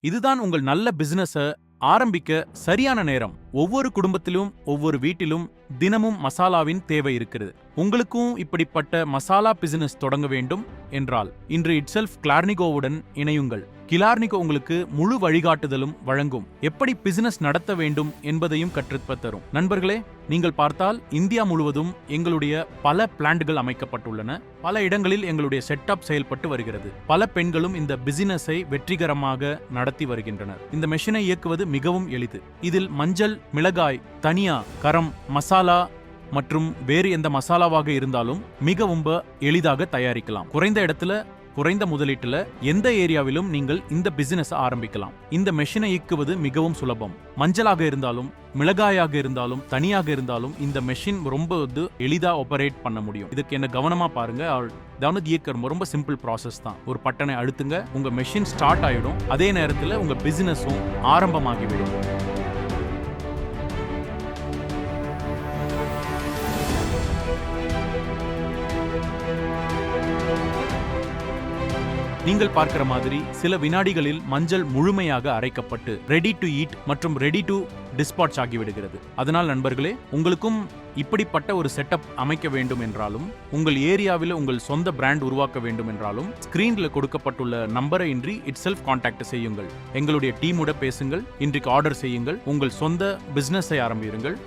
இதுதான் உங்கள் நல்ல பிசினஸ ஆரம்பிக்க சரியான நேரம். ஒவ்வொரு குடும்பத்திலும் ஒவ்வொரு வீட்டிலும் தினமும் மசாலாவின் தேவை இருக்கிறது. உங்களுக்கும் இப்படிப்பட்ட மசாலா பிசினஸ் தொடங்க வேண்டும் என்றால் இன்று இட்செல்ஃப் கிளார்னிகோவுடன் இணையுங்கள். கிளார்னிகோ உங்களுக்கு முழு வழிகாட்டுதலும் வழங்கும். எப்படி பிசினஸ் நடத்த வேண்டும் என்பதையும் கற்றுத்தரும். நண்பர்களே, நீங்கள் பார்த்தால் இந்தியா முழுவதும் எங்களுடைய பல பிளான்ட்கள் அமைக்கப்பட்டுள்ளன. பல இடங்களில் எங்களுடைய செட்டப் செயல்பட்டு வருகிறது. பல பெண்களும் இந்த பிசினஸை வெற்றிகரமாக நடத்தி வருகின்றனர். இந்த மெஷினை இயக்குவது மிகவும் எளிது. இதில் மஞ்சள், மிளகாய், தனியா, கரம் மசாலா மற்றும் வேறு எந்த மசாலாவாக இருந்தாலும் மிகவும் எளிதாக தயாரிக்கலாம். குறைந்த இடத்துல, குறைந்த முதலீட்டுல எந்த ஏரியாவிலும் நீங்கள் இந்த பிசினஸ் ஆரம்பிக்கலாம். இந்த மெஷினை இயக்குவது மிகவும் சுலபம். மஞ்சளாக இருந்தாலும், மிளகாயாக இருந்தாலும், தனியாக இருந்தாலும் இந்த மெஷின் ரொம்ப எளிதா ஆபரேட் பண்ண முடியும். இதுக்கு என்ன கவனமா பாருங்க. இயக்க ரொம்ப சிம்பிள் ப்ராசஸ் தான். ஒரு பட்டனை அழுத்துங்க, உங்க மெஷின் ஸ்டார்ட் ஆயிடும். அதே நேரத்தில் உங்க பிசினஸும் ஆரம்பமாகிவிடும். நீங்கள் பார்க்கிற மாதிரி சில வினாடிகளில் மஞ்சள் முழுமையாக அரைக்கப்பட்டு ரெடி டு ஈட் மற்றும் ரெடி டு டிஸ்பாட்ச் ஆகிவிடுகிறது. அதனால் நண்பர்களே, உங்களுக்கும் இப்படிப்பட்ட ஒரு செட்டப் அமைக்க வேண்டும் என்றாலும், உங்கள் ஏரியாவில் உங்கள் சொந்த பிராண்ட் உருவாக்க வேண்டும் என்றாலும், ஸ்கிரீன்ல கொடுக்கப்பட்டுள்ள நம்பரை இன்றி இட்செல்ஃப் கான்டாக்ட் செய்யுங்கள். எங்களுடைய டீமுடன் பேசுங்கள். இன்றைக்கு ஆர்டர் செய்யுங்கள். உங்கள் சொந்த பிசினஸை ஆரம்பியுங்கள்.